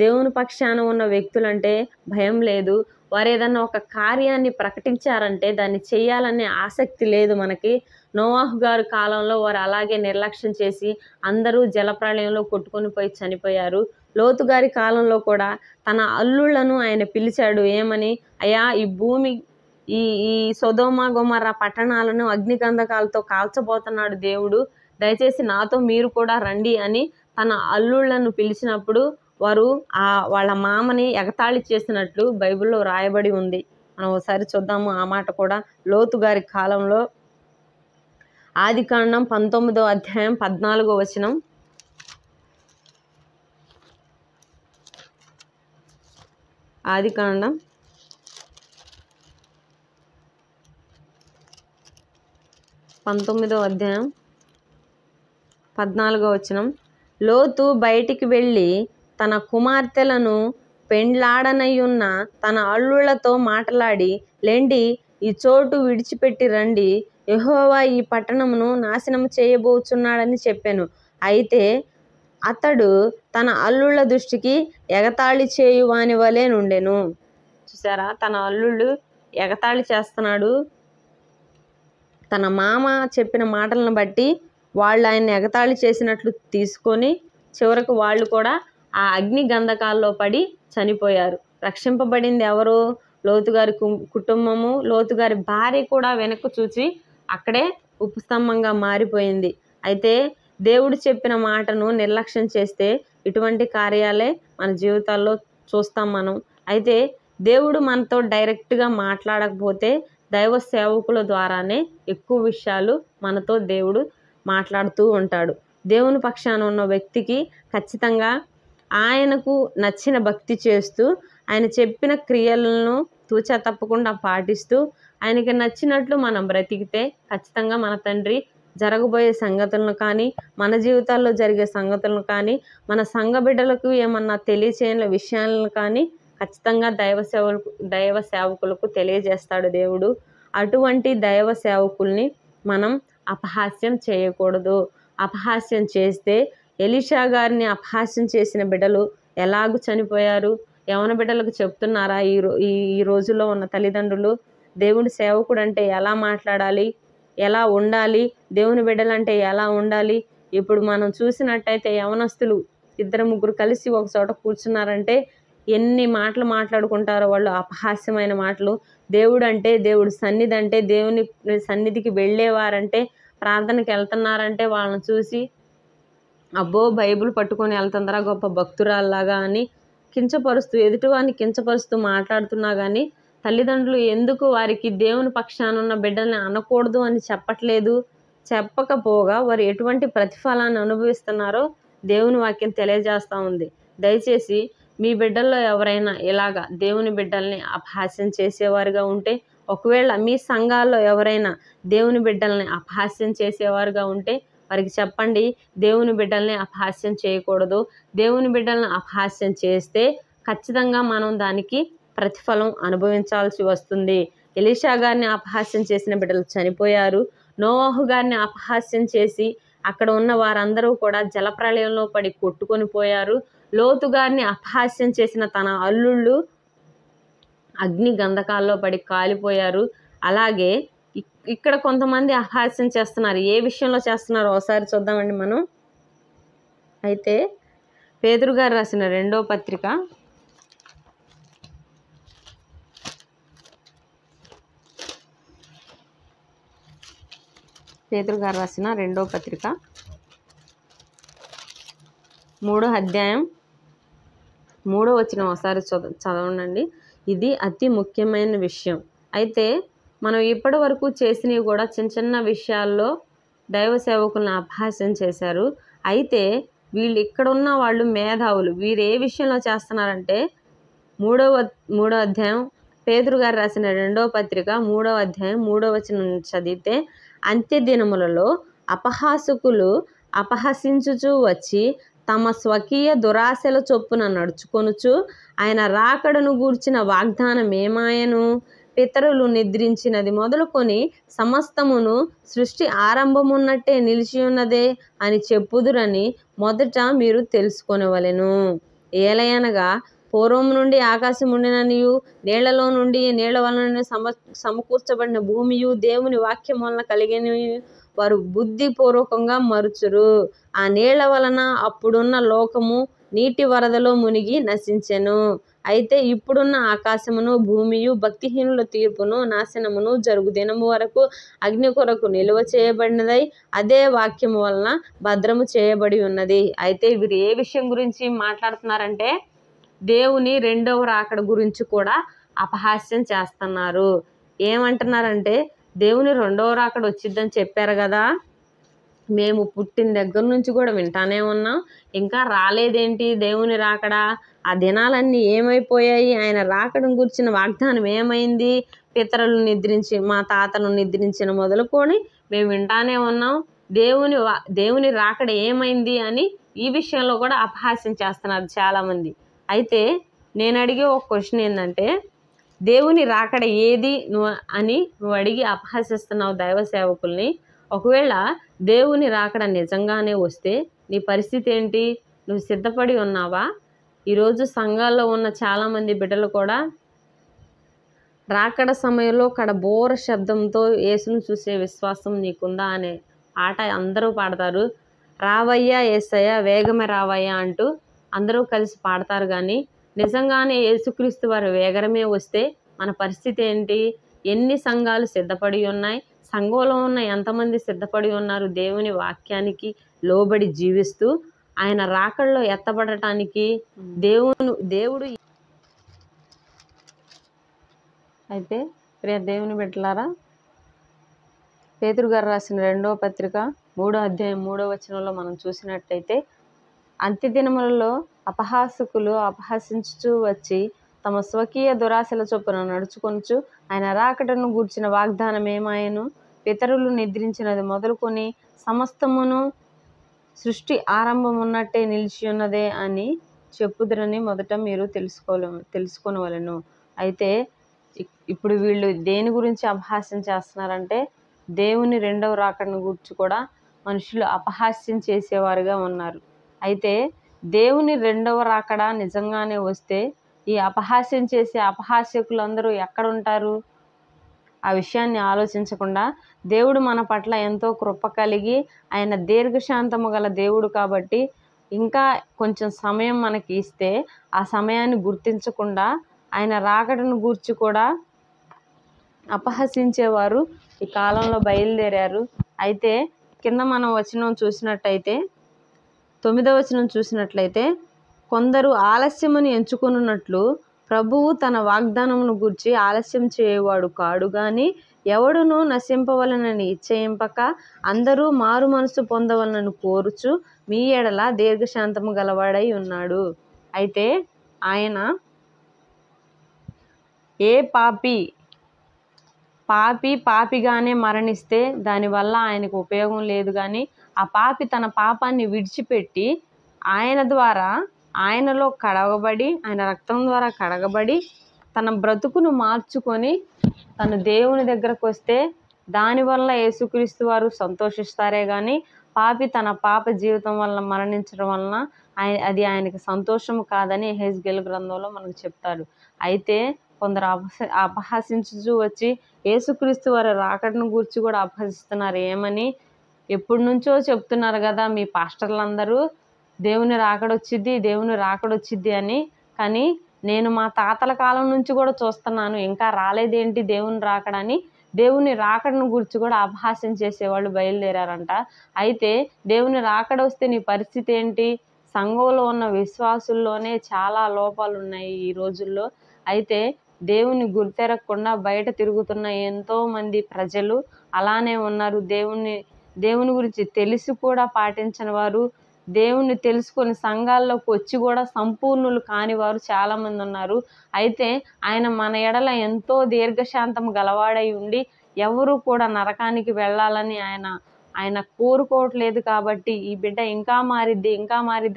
S1: దేవుని పక్షాన ఉన్న వ్యక్తులంటే భయం లేదు. వారు ఏదన్నా ఒక కార్యాన్ని ప్రకటించారంటే దాన్ని చేయాలనే ఆసక్తి లేదు మనకి. నోవాహు గారి కాలంలో వారు అలాగే నిర్లక్ష్యం చేసి అందరూ జలప్రళయంలో కొట్టుకొని పోయి చనిపోయారు. లోతు గారి కాలంలో కూడా తన అల్లుళ్లను ఆయన పిలిచాడు. ఏమని? అయ్యా, ఈ సొదొమ గొమొర్రా పట్టణాలను అగ్నిగంధకాలతో కాల్చబోతున్నాడు దేవుడు, దయచేసి నాతో మీరు కూడా రండి అని తన అల్లుళ్లను పిలిచినప్పుడు వారు వాళ్ళ మామని ఎగతాళి చేసినట్లు బైబిల్లో రాయబడి ఉంది. మనం ఒకసారి చూద్దాము ఆ మాట కూడా. లోతు గారి కాలంలో ఆదికాండం 19వ అధ్యాయం 14వ వచనం. ఆదికాండం 19వ అధ్యాయం 14వ వచనం. లోతు బయటికి వెళ్ళి తన కుమార్తెలను పెండ్లాడనయ్యున్న తన అల్లుళ్లతో మాట్లాడి, లెండి, ఈ చోటు విడిచిపెట్టి రండి, యెహోవా ఈ పట్టణమును నాశనం చేయబోచున్నాడని చెప్పాను. అయితే అతడు తన అల్లుళ్ళ దృష్టికి ఎగతాళి చేయువాని వలె నుండెను. చూసారా? తన అల్లుళ్ళు ఎగతాళి చేస్తున్నాడు. తన మామ చెప్పిన మాటలను బట్టి వాళ్ళు ఆయన్ని ఎగతాళి చేసినట్లు తీసుకొని చివరకు వాళ్ళు కూడా ఆ అగ్ని గంధకాల్లో పడి చనిపోయారు. రక్షింపబడింది ఎవరు? లోతుగారి కుటుంబము. లోతుగారి భార్య కూడా వెనక్కు చూచి అక్కడే ఉపస్తంభంగా మారిపోయింది. అయితే దేవుడు చెప్పిన మాటను నిర్లక్ష్యం చేస్తే ఇటువంటి కార్యాలే మన జీవితాల్లో చూస్తాం మనం. అయితే దేవుడు మనతో డైరెక్ట్గా మాట్లాడకపోతే దైవ సేవకుల ద్వారానే ఎక్కువ విషయాలు మనతో దేవుడు మాట్లాడుతూ ఉంటాడు. దేవుని పక్షాన ఉన్న వ్యక్తికి ఖచ్చితంగా ఆయనకు నచ్చిన భక్తి చేస్తూ ఆయన చెప్పిన క్రియలను తూచా తప్పకుండా పాటిస్తూ ఆయనకి నచ్చినట్లు మనం బ్రతికితే ఖచ్చితంగా మన తండ్రి జరగబోయే సంగతులను కానీ, మన జీవితాల్లో జరిగే సంగతులను కానీ, మన సంఘ బిడ్డలకు ఏమన్నా తెలియచేయని విషయాలను కానీ ఖచ్చితంగా దైవ సేవకులకు తెలియజేస్తాడు దేవుడు. అటువంటి దైవ సేవకుల్ని మనం అపహాస్యం చేయకూడదు. అపహాస్యం చేస్తే ఎలీషా గారిని అపహాస్యం చేసిన బిడ్డలు ఎలాగూ చనిపోయారు? యవన బిడ్డలకు చెప్తున్నారా ఈ రోజుల్లో ఉన్న తల్లిదండ్రులు? దేవుడి సేవకుడు అంటే ఎలా మాట్లాడాలి, ఎలా ఉండాలి, దేవుని బిడ్డలంటే ఎలా ఉండాలి? ఇప్పుడు మనం చూసినట్టయితే యవనస్తులు 2-3 కలిసి ఒక చోట కూర్చున్నారంటే ఎన్ని మాటలు మాట్లాడుకుంటారో వాళ్ళు, అపహాస్యమైన మాటలు. దేవుడు అంటే, దేవుడి సన్నిధి అంటే, దేవుని సన్నిధికి వెళ్ళేవారంటే, ప్రార్థనకి వెళ్తున్నారంటే వాళ్ళని చూసి అబ్బో బైబిల్ పట్టుకొని వెళ్తుందరా గొప్ప భక్తురాల్లాగా అని కించపరుస్తూ, ఎదుటివారిని కించపరుస్తూ మాట్లాడుతున్నా కానీ తల్లిదండ్రులు ఎందుకు వారికి దేవుని పక్షాన ఉన్న బిడ్డల్ని అనకూడదు అని చెప్పట్లేదు? చెప్పకపోగా వారు ఎటువంటి ప్రతిఫలాన్ని అనుభవిస్తున్నారో దేవుని వాక్యం తెలియజేస్తూ ఉంది. దయచేసి మీ బిడ్డల్లో ఎవరైనా ఇలాగా దేవుని బిడ్డల్ని అపహాస్యం చేసేవారుగా ఉంటే, ఒకవేళ మీ సంఘాల్లో ఎవరైనా దేవుని బిడ్డల్ని అపహాస్యం చేసేవారుగా ఉంటే వారికి చెప్పండి, దేవుని బిడ్డల్ని అపహాస్యం చేయకూడదు. దేవుని బిడ్డల్ని అపహాస్యం చేస్తే ఖచ్చితంగా మనం దానికి ప్రతిఫలం అనుభవించాల్సి వస్తుంది. ఎలీషా గారిని అపహాస్యం చేసిన బిడ్డలు చనిపోయారు. నోవాహు గారిని అపహాస్యం చేసి అక్కడ ఉన్న వారందరూ కూడా జలప్రళయంలో పడి కొట్టుకొని పోయారు. లోతు గారిని అపహాస్యం చేసిన తన అల్లుళ్ళు అగ్ని గంధకాల్లో పడి కాలిపోయారు. అలాగే ఇక్కడ కొంతమంది అపహాస్యం చేస్తున్నారు. ఏ విషయంలో చేస్తున్నారో ఒకసారి చూద్దామండి మనం. అయితే పేతురు గారు రాసిన 2వ పత్రిక 3వ అధ్యాయం 3వ వచనం ఒకసారి చదవండి. ఇది అతి ముఖ్యమైన విషయం. అయితే మనం ఇప్పటి వరకు చేసినవి కూడా చిన్న చిన్న విషయాల్లో దైవ సేవకులను అపహాస్యం చేశారు. అయితే వీళ్ళు ఇక్కడున్న వాళ్ళు మేధావులు. వీరు ఏ విషయంలో చేస్తున్నారంటే 3వ అధ్యాయం పేతురు గారు రాసిన 2వ పత్రిక 3వ అధ్యాయం 3వ వచనం చదివితే, అంత్య దినములలో అపహాసకులు అపహసించుచూ వచ్చి తమ స్వకీయ దురాశల చొప్పున నడుచుకొనుచు ఆయన రాకడను గూర్చిన వాగ్దానం ఏమాయను? పితరులు నిద్రించినది మొదలుకొని సమస్తమును సృష్టి ఆరంభమున్నట్టే నిలిచి ఉన్నదే అని చెప్పుదురని మొదట మీరు తెలుసుకొనవలెను. ఏలయనగా పూర్వం నుండి ఆకాశం ఉండిననియు, నీళ్లలో నుండి నీళ్ల వలన సమకూర్చబడిన భూమియు దేవుని వాక్యం వలన కలిగిన వారు బుద్ధిపూర్వకంగా మరుచురు. ఆ నీళ్ల వలన అప్పుడున్న లోకము నీటి వరదలో మునిగి నశించెను. అయితే ఇప్పుడున్న ఆకాశమును భూమియు భక్తిహీనుల తీర్పును నాశనమును జరుగు దినము వరకు అగ్ని కొరకు నిలువ చేయబడినదై అదే వాక్యము వలన భద్రము చేయబడి ఉన్నది. అయితే వీరు ఏ విషయం గురించి మాట్లాడుతున్నారంటే దేవుని 2వ రాకడ గురించి కూడా అపహాస్యం చేస్తున్నారు. ఏమంటున్నారంటే దేవుని 2వ రాకడ వచ్చిద్దని చెప్పారు కదా, మేము పుట్టిన దగ్గర నుంచి కూడా వింటానే ఉన్నాం, ఇంకా రాలేదేంటి దేవుని రాకడ? ఆ దినాలన్నీ ఏమైపోయాయి? ఆయన రాకడం గురించిన వాగ్దానం ఏమైంది? పితరులు నిద్రించి మా తాతను నిద్రించిన మొదలుకొని మేము వింటానే ఉన్నాం. దేవుని రాకడ ఏమైంది అని ఈ విషయంలో కూడా అపహాస్యం చేస్తున్నారు చాలామంది. అయితే నేను అడిగే ఒక క్వశ్చన్ ఏంటంటే, దేవుని రాకడ ఏది నువ్వు అడిగి అపహసిస్తున్నావు దైవ సేవకుల్ని. ఒకవేళ దేవుని రాకడ నిజంగానే వస్తే నీ పరిస్థితి ఏంటి? నువ్వు సిద్ధపడి ఉన్నావా? ఈరోజు సంఘాల్లో ఉన్న చాలామంది బిడ్డలు కూడా రాకడ సమయంలో కడబోర శబ్దంతో యేసును చూసే విశ్వాసం నీకుందా అనే పాట అందరూ పాడతారు. రావయ్యా యేసయ్య వేగమే రావయ్యా అంటూ అందరూ కలిసి పాడతారు. కానీ నిజంగానే యేసుక్రీస్తు వారు వేగరమే వస్తే మన పరిస్థితి ఏంటి? ఎన్ని సంఘాలు సిద్ధపడి ఉన్నాయి? సంఘంలో ఉన్న ఎంతమంది సిద్ధపడి ఉన్నారు దేవుని వాక్యానికి లోబడి జీవిస్తూ? ఆయన రాకడలో ఎత్తబడటానికి దేవుడు అయితే ప్రియ దేవుని బిడ్డలారా, పేతురు గారు రాసిన 2వ పత్రిక 3వ అధ్యాయం 3వ వచనంలో మనం చూసినట్టయితే, అంత్యదినములలో అపహాసకులు అపహసించుచూ వచ్చి తమ స్వకీయ దురాశల చొప్పున నడుచుకొనుచు ఆయన రాకడను గూర్చిన వాగ్దానం ఏమాయను, పితరులు నిద్రించినది మొదలుకొని సమస్తమును సృష్టి ఆరంభం ఉన్నట్టే నిలిచి ఉన్నదే అని చెప్పుదురని మొదట మీరు తెలుసుకొనవలెను. అయితే ఇప్పుడు వీళ్ళు దేని గురించి అపహాస్యం చేస్తున్నారంటే, దేవుని రెండవ రాకడను గురించి కూడా మనుషులు అపహాస్యం చేసేవారుగా ఉన్నారు. అయితే దేవుని రెండవ రాకడ నిజంగానే వస్తే ఈ అపహాస్యం చేసే అపహాస్యకులందరూ ఎక్కడుంటారు? ఆ విషయాన్ని ఆలోచించకుండా దేవుడు మన పట్ల ఎంతో కృప కలిగి ఆయన దీర్ఘశాంతము గల దేవుడు కాబట్టి ఇంకా కొంచెం సమయం మనకి ఇస్తే ఆ సమయాన్ని గుర్తించకుండా ఆయన రాకడను గూర్చి కూడా అపహసించేవారు ఈ కాలంలో బయలుదేరారు. అయితే కింద మనం వచనం చూసినట్టయితే 9వ వచనం చూసినట్లయితే, కొందరు ఆలస్యమును ఎంచుకొనున్నట్లు ప్రభువు తన వాగ్దానమును గూర్చి ఆలస్యం చేయవాడు కాడు గాని ఎవడును నశింపవలనని ఇచ్చయింపక అందరూ మారు మనసు పొందవలనని కోరుచు మీ ఎడల దీర్ఘశాంతము గలవాడై ఉన్నాడు. అయితే ఆయన ఏ పాపిగానే మరణిస్తే దానివల్ల ఆయనకు ఉపయోగం లేదు, కానీ ఆ పాపి తన పాపాన్ని విడిచిపెట్టి ఆయన ద్వారా ఆయనలో కడగబడి ఆయన రక్తం ద్వారా కడగబడి తన బ్రతుకును మార్చుకొని తను దేవుని దగ్గరకు వస్తే దానివల్ల యేసుక్రీస్తు వారు సంతోషిస్తారే కానీ పాపి తన పాప జీవితం వల్ల మరణించడం వలన అది ఆయనకి సంతోషము కాదని యెహెజ్కేలు గ్రంథంలో మనకు చెప్తాడు. అయితే కొందరు అపహసించుచూ వచ్చి యేసుక్రీస్తు వారి రాకడను గురించి కూడా అపహసిస్తున్నారు. ఏమని? ఎప్పటి నుంచో చెప్తున్నారు కదా మీ పాస్టర్లందరూ, దేవుని రాకడొచ్చిద్ది అని. కానీ నేను మా తాతల కాలం నుంచి కూడా చూస్తున్నాను, ఇంకా రాలేదేంటి దేవుని రాకడని దేవుని రాకడను గురించి కూడా అపహాస్యం చేసేవాళ్ళు బయలుదేరారంట. అయితే దేవుని రాకడ వస్తే నీ పరిస్థితి ఏంటి? సంఘంలో ఉన్న విశ్వాసుల్లోనే చాలా లోపాలు ఉన్నాయి ఈ రోజుల్లో. అయితే దేవుని గుర్తెరగకుండా బయట తిరుగుతున్న ఎంతో మంది ప్రజలు అలానే ఉన్నారు. దేవుని గురించి తెలిసి కూడా పాటించని వారు, దేవుణ్ణి తెలుసుకొని సంఘాల్లోకి వచ్చి కూడా సంపూర్ణులు కాని వారు చాలామంది ఉన్నారు. అయితే ఆయన మన ఎడల ఎంతో దీర్ఘశాంతం గలవాడై ఉండి ఎవరు కూడా నరకానికి వెళ్ళాలని ఆయన కోరుకోవట్లేదు. కాబట్టి ఈ బిడ్డ ఇంకా మారిద్ది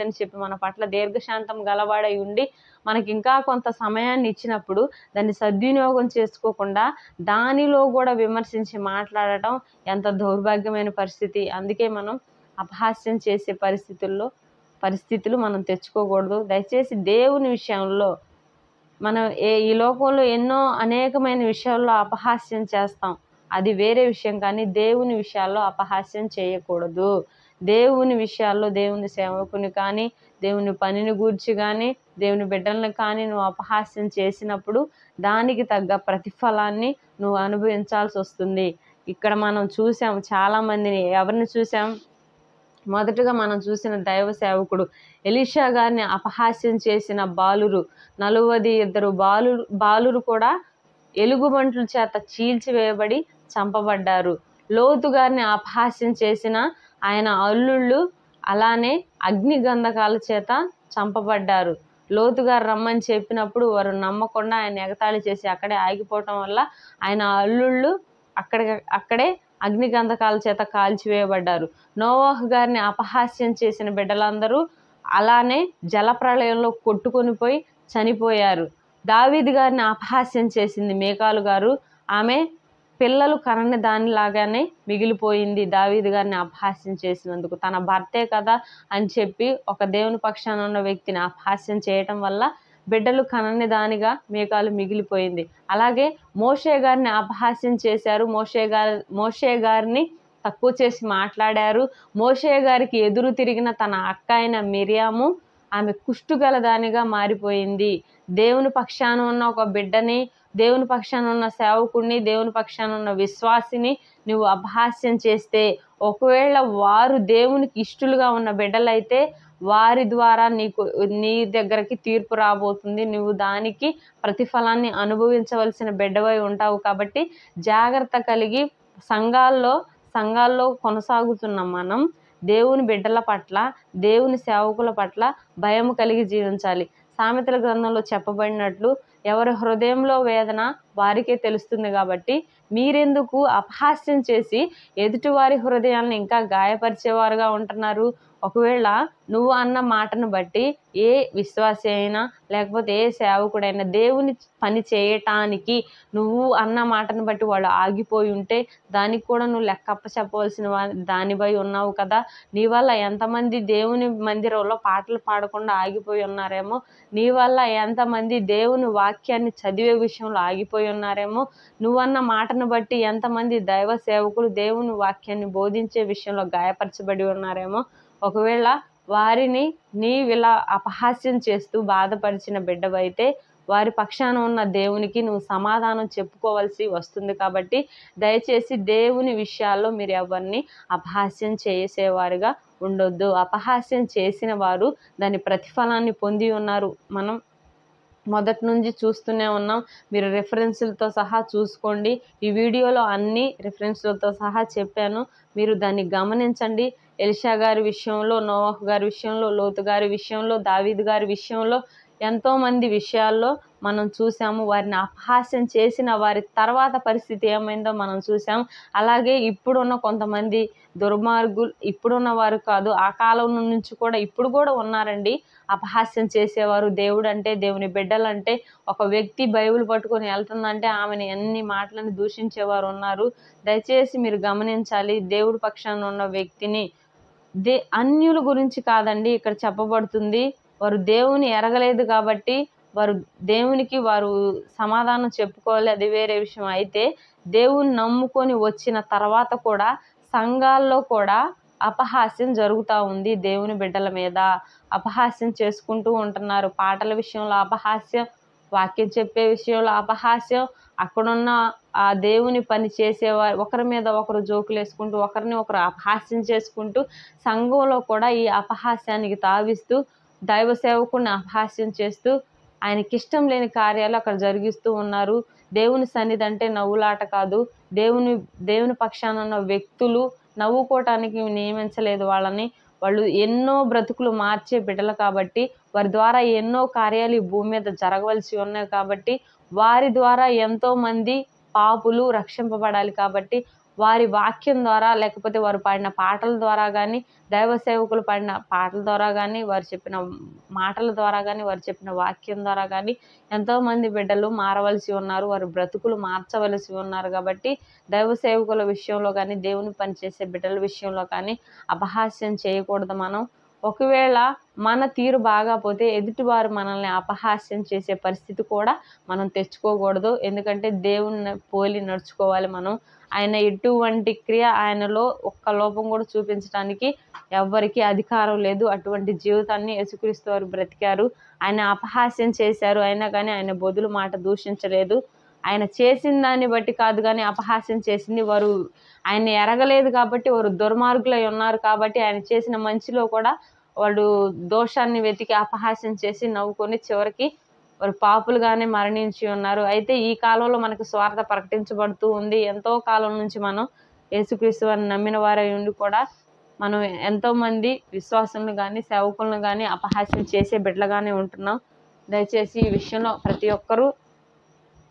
S1: అని చెప్పి మన పట్ల దీర్ఘశాంతం గలవాడై ఉండి మనకి ఇంకా కొంత సమయాన్ని ఇచ్చినప్పుడు దాన్ని సద్వినియోగం చేసుకోకుండా దానిలో కూడా విమర్శించి మాట్లాడటం ఎంత దౌర్భాగ్యమైన పరిస్థితి. అందుకే మనం అపహాస్యం చేసే పరిస్థితులు మనం తెచ్చుకోకూడదు. దయచేసి దేవుని విషయంలో మనం ఈ లోకంలో అనేకమైన విషయాల్లో అపహాస్యం చేస్తాం, అది వేరే విషయం. కానీ దేవుని విషయాల్లో అపహాస్యం చేయకూడదు. దేవుని విషయాల్లో దేవుని సేవకుని కానీ దేవుని పనిని గూర్చి కానీ దేవుని బిడ్డలను కానీ నువ్వు అపహాస్యం చేసినప్పుడు దానికి తగ్గ ప్రతిఫలాన్ని నువ్వు అనుభవించాల్సి వస్తుంది. ఇక్కడ మనం చూసాం చాలామందిని. ఎవరిని చూసాం? మొదటగా మనం చూసిన దైవ సేవకుడు ఎలీషా గారిని అపహాస్యం చేసిన 42 బాలురు కూడా ఎలుగుబంట్ల చేత చీల్చివేయబడి చంపబడ్డారు. లోతు గారిని అపహాస్యం చేసిన ఆయన అల్లుళ్ళు అలానే అగ్ని గంధకాల చేత చంపబడ్డారు. లోతు గారు రమ్మని చెప్పినప్పుడు వారు నమ్మకుండా ఆయన ఎగతాళి చేసి అక్కడే ఆగిపోవటం వల్ల ఆయన అల్లుళ్ళు అక్కడే అగ్ని గంధకాల చేత కాల్చివేయబడ్డారు. నోవాహు గారిని అపహాస్యం చేసిన బిడ్డలందరూ అలానే జలప్రళయంలో కొట్టుకొని పోయి చనిపోయారు. దావీదు గారిని అపహాస్యం చేసింది మీకాలు గారు. ఆమె పిల్లలు కనని దానిలాగానే మిగిలిపోయింది దావీదు గారిని అపహాస్యం చేసినందుకు. తన భర్తే కదా అని చెప్పి ఒక దేవుని పక్షాన ఉన్న వ్యక్తిని అపహాస్యం చేయటం వల్ల బిడ్డలు కనని దానిగా మీకాలు మిగిలిపోయింది. అలాగే మోషే గారిని అపహాస్యం చేశారు. మోషే గారిని తక్కువ చేసి మాట్లాడారు. మోషే గారికి ఎదురు తిరిగిన తన అక్క అయిన మిరియాము ఆమె కుష్టు గల దానిగా మారిపోయింది. దేవుని పక్షాన ఉన్న ఒక బిడ్డని, దేవుని పక్షాన ఉన్న సేవకుడిని, దేవుని పక్షాన ఉన్న విశ్వాసిని నువ్వు అపహాస్యం చేస్తే, ఒకవేళ వారు దేవునికి ఇష్టలుగా ఉన్న బిడ్డలైతే వారి ద్వారా నీ దగ్గరికి తీర్పు రాబోతుంది. నువ్వు దానికి ప్రతిఫలాన్ని అనుభవించవలసిన బిడ్డవై ఉంటావు. కాబట్టి జాగ్రత్త కలిగి సంఘాల్లో కొనసాగుతున్న మనం దేవుని బిడ్డల పట్ల, దేవుని సేవకుల పట్ల భయం కలిగి జీవించాలి. సామెతల గ్రంథంలో చెప్పబడినట్లు ఎవరి హృదయంలో వేదన వారికే తెలుస్తుంది. కాబట్టి మీరెందుకు అపహాస్యం చేసి ఎదుటివారి హృదయాలను ఇంకా గాయపరిచేవారుగా ఉంటున్నారు? ఒకవేళ నువ్వు అన్న మాటను బట్టి ఏ విశ్వాసి అయినా లేకపోతే ఏ సేవకుడైనా దేవుని పని చేయటానికి నువ్వు అన్న మాటను బట్టి వాళ్ళు ఆగిపోయి ఉంటే దానికి కూడా నువ్వు లెక్కప్ప చెప్పవలసిన దానిపై ఉన్నావు కదా. నీ వల్ల ఎంతమంది దేవుని మందిరంలో పాటలు పాడకుండా ఆగిపోయి ఉన్నారేమో, నీ వల్ల ఎంతమంది దేవుని వాక్యాన్ని చదివే విషయంలో ఆగిపోయి ఉన్నారేమో, నువ్వన్న మాటను బట్టి ఎంతమంది దైవ సేవకులు దేవుని వాక్యాన్ని బోధించే విషయంలో గాయపరచబడి ఉన్నారేమో. ఒకవేళ వారిని నీవిలా అపహాస్యం చేస్తూ బాధపరిచిన బిడ్డవైతే వారి పక్షాన ఉన్న దేవునికి నువ్వు సమాధానం చెప్పుకోవాల్సి వస్తుంది. కాబట్టి దయచేసి దేవుని విషయాల్లో మీరు ఎవరిని అపహాస్యం చేసేవారుగా ఉండొద్దు. అపహాస్యం చేసిన వారు దాని ప్రతిఫలాన్ని పొంది ఉన్నారు. మనం మొదటి నుంచి చూస్తూనే ఉన్నాం. మీరు రెఫరెన్స్లతో సహా చూసుకోండి. ఈ వీడియోలో అన్ని రెఫరెన్స్లతో సహా చెప్పాను. మీరు దాన్ని గమనించండి. ఎలీషా గారి విషయంలో, నోవాహు గారి విషయంలో, లోతు గారి విషయంలో, దావీదు గారి విషయంలో ఎంతోమంది విషయాల్లో మనం చూసాము. వారిని అపహాస్యం చేసిన వారి తర్వాత పరిస్థితి ఏమైందో మనం చూసాం. అలాగే ఇప్పుడున్న కొంతమంది దుర్మార్గులు, ఇప్పుడున్న వారు కాదు, ఆ కాలం నుంచి కూడా ఇప్పుడు కూడా ఉన్నారండి అపహాస్యం చేసేవారు. దేవుడు అంటే, దేవుని బిడ్డలంటే, ఒక వ్యక్తి బైబిల్ పట్టుకొని వెళ్తుందంటే ఆమెను ఎన్ని మాటలను దూషించేవారు ఉన్నారు. దయచేసి మీరు గమనించాలి. దేవుడి పక్షాన ఉన్న వ్యక్తిని అన్యుల గురించి కాదండి ఇక్కడ చెప్పబడుతుంది. వారు దేవుని ఎరగలేదు కాబట్టి వారు సమాధానం చెప్పుకోవాలి, అది వేరే విషయం. అయితే దేవుని నమ్ముకొని వచ్చిన తర్వాత కూడా సంఘాల్లో కూడా అపహాస్యం జరుగుతూ ఉంది. దేవుని బిడ్డల మీద అపహాస్యం చేసుకుంటూ ఉంటున్నారు. పాటల విషయంలో అపహాస్యం, వాక్యం చెప్పే విషయంలో అపహాస్యం, అక్కడున్న ఆ దేవుని పని చేసేవారు ఒకరి మీద ఒకరు జోకులు వేసుకుంటూ, ఒకరిని ఒకరు అపహాస్యం చేసుకుంటూ సంఘంలో కూడా ఈ అపహాస్యానికి తావిస్తూ దైవ సేవకుడిని అపహాస్యం చేస్తూ ఆయనకి ఇష్టం లేని కార్యాలు అక్కడ జరిగిస్తూ ఉన్నారు. దేవుని సన్నిధి అంటే నవ్వులాట కాదు. దేవుని పక్షాన ఉన్న వ్యక్తులు నవ్వుకోవటానికి నియమించలేదు వాళ్ళని. వాళ్ళు ఎన్నో బ్రతుకులు మార్చే బిడ్డలు కాబట్టి, వారి ద్వారా ఎన్నో కార్యాలు ఈ భూమి మీద జరగవలసి ఉన్నాయి కాబట్టి, వారి ద్వారా ఎంతోమంది పాపులు రక్షింపబడాలి కాబట్టి, వారి వాక్యం ద్వారా లేకపోతే వారు పాడిన పాటల ద్వారా కానీ, దైవ సేవకులు పాడిన పాటల ద్వారా కానీ, వారు చెప్పిన మాటల ద్వారా కానీ, వారు చెప్పిన వాక్యం ద్వారా కానీ ఎంతోమంది బిడ్డలు మారవలసి ఉన్నారు. వారి బ్రతుకులు మార్చవలసి ఉన్నారు. కాబట్టి దైవ సేవకుల విషయంలో కానీ, దేవుని పనిచేసే బిడ్డల విషయంలో కానీ అపహాస్యం చేయకూడదు మనం. ఒకవేళ మన తీరు బాగాపోతే ఎదుటివారు మనల్ని అపహాస్యం చేసే పరిస్థితి కూడా మనం తెచ్చుకోకూడదు. ఎందుకంటే దేవుని పోలి నడుచుకోవాలి మనం. ఆయన ఎటువంటి క్రియ, ఆయనలో ఒక్క లోపం కూడా చూపించడానికి ఎవ్వరికీ అధికారం లేదు. అటువంటి జీవితాన్ని యేసుక్రీస్తు వారు బ్రతికారు. ఆయన అపహాస్యం చేశారు, అయినా కానీ ఆయన బొదులు మాట దూషించలేదు. ఆయన చేసిన దాన్ని బట్టి కాదు కానీ అపహాస్యం చేసింది, వారు ఆయన ఎరగలేదు కాబట్టి, వారు దుర్మార్గులై ఉన్నారు కాబట్టి, ఆయన చేసిన మంచిలో కూడా వాళ్ళు దోషాన్ని వెతికి అపహాస్యం చేసి నవ్వుకొని చివరికి వారు పాపులుగానే మరణించి ఉన్నారు. అయితే ఈ కాలంలో మనకు స్వార్థ ప్రకటించబడుతూ ఉంది. ఎంతో కాలం నుంచి మనం యేసుక్రీస్తు వారిని నమ్మిన వారై ఉండి కూడా మనం ఎంతోమంది విశ్వాసులను కానీ సేవకులను కానీ అపహాస్యం చేసే బిడ్డలుగానే ఉంటున్నాం. దయచేసి ఈ విషయంలో ప్రతి ఒక్కరూ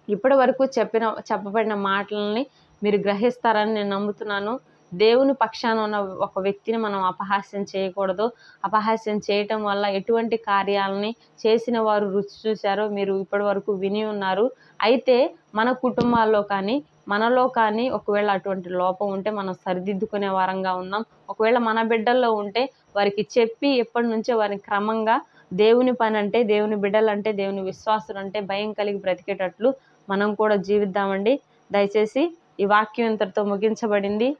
S1: ఇప్పటి వరకు చెప్పబడిన మాటలని మీరు గ్రహిస్తారని నేను నమ్ముతున్నాను. దేవుని పక్షాన ఉన్న ఒక వ్యక్తిని మనం అపహాస్యం చేయకూడదు. అపహాస్యం చేయటం వల్ల ఎటువంటి కార్యాలని చేసిన వారు రుచి చూశారో మీరు ఇప్పటి వరకు విని ఉన్నారు. అయితే మన కుటుంబాల్లో కానీ మనలో కానీ ఒకవేళ అటువంటి లోపం ఉంటే మనం సరిదిద్దుకునే వారంగా ఉన్నాం. ఒకవేళ మన బిడ్డల్లో ఉంటే వారికి చెప్పి ఎప్పటి నుంచో వారిని క్రమంగా దేవుని పని అంటే, దేవుని బిడ్డలంటే, దేవుని విశ్వాసులు అంటే భయం కలిగి బ్రతికేటట్లు మనం కూడా జీవిద్దామండి. దయచేసి ఈ వాక్యం ఇంతటితో ముగించబడింది.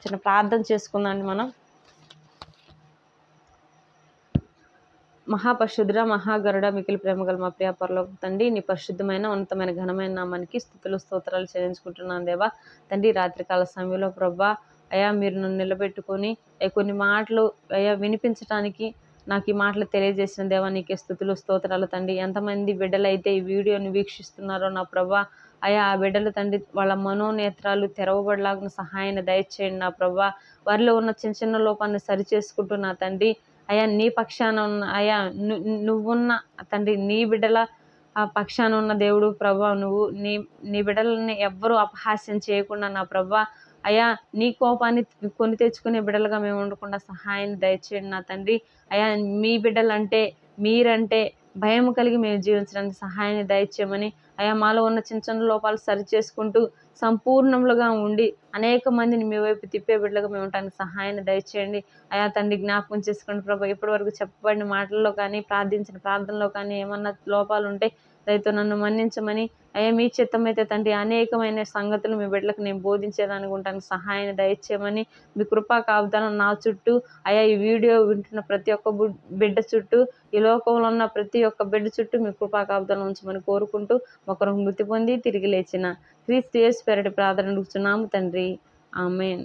S1: చిన్న ప్రార్థన చేసుకుందాం మనం. మహాపరిశుద్ధుడ మహాగరుడ మికిలి ప్రేమగల మా ప్రియ పరలోక తండ్రి, నీ పరిశుద్ధమైన ఉన్నతమైన ఘనమైన నామానికి స్తుతులు స్తోత్రాలు చెల్లించుకుంటున్నాను దేవా. తండ్రి, రాత్రికాల సమయంలో ప్రభా అయ్యా మీరు నన్ను నిలబెట్టుకొని కొన్ని మాటలు అయ్యా వినిపించడానికి నాకు ఈ మాటలు తెలియజేసిన దేవా నీకే స్తుతులు స్తోత్రాలు తండ్రి. ఎంతమంది బిడ్డలైతే ఈ వీడియోని వీక్షిస్తున్నారో నా ప్రభా అయ్యా ఆ బిడ్డలు తండ్రి వాళ్ళ మనోనేత్రాలు తెరవబడలాగిన సహాయాన్ని దయచేయండి నా ప్రభా. వారిలో ఉన్న చిన్న చిన్న లోపాన్ని సరిచేసుకుంటూ నా తండ్రి అయ్యా నీ పక్షాన ఉన్న అయ్యా నువ్వున్న తండ్రి నీ బిడ్డల ఆ పక్షాన ఉన్న దేవుడు ప్రభా. నువ్వు నీ నీ బిడ్డలని ఎవ్వరూ అపహాస్యం చేయకుండా నా ప్రభా అయ్యా నీ కోపాన్ని కొని తెచ్చుకునే బిడ్డలుగా మేము ఉండకుండా సహాయాన్ని దయచేయండి నా తండ్రి. అయ్యా మీ బిడ్డలంటే మీరంటే భయం కలిగి మేము జీవించడానికి సహాయాన్ని దయచేయమని అయ్యా మాలో ఉన్న చిన్న చిన్న లోపాలు సరి చేసుకుంటూ సంపూర్ణములుగా ఉండి అనేక మందిని మీ వైపు తిప్పే బిడ్డలుగా మేము ఉండడానికి సహాయాన్ని దయచేయండి. అయా తండ్రి జ్ఞాపకం చేసుకోండి ప్రభా. ఇప్పటి వరకు చెప్పబడిన మాటల్లో కానీ ప్రార్థించిన ప్రార్థనలో కానీ ఏమన్నా లోపాలు ఉంటే దయతో నన్ను మన్నించమని అయ్యా మీ చిత్తమైతే తండ్రి అనేకమైన సంగతులు మీ బిడ్డలకు నేను బోధించేదానికి ఉండడానికి సహాయాన్ని దయచేయమని మీ కృపా కాపుదలం నా చుట్టూ అయ్యా ఈ వీడియో వింటున్న ప్రతి ఒక్క బిడ్డ చుట్టూ ఈ లోకంలో ఉన్న ప్రతి ఒక్క బిడ్డ చుట్టూ మీ కృపా కాపుదలం ఉంచమని కోరుకుంటూ ఒకరు మృతి పొంది తిరిగి లేచిన క్రీస్తు యేసు పేరిట ప్రార్థన అడుగుచున్నాము తండ్రి. ఆమేన్.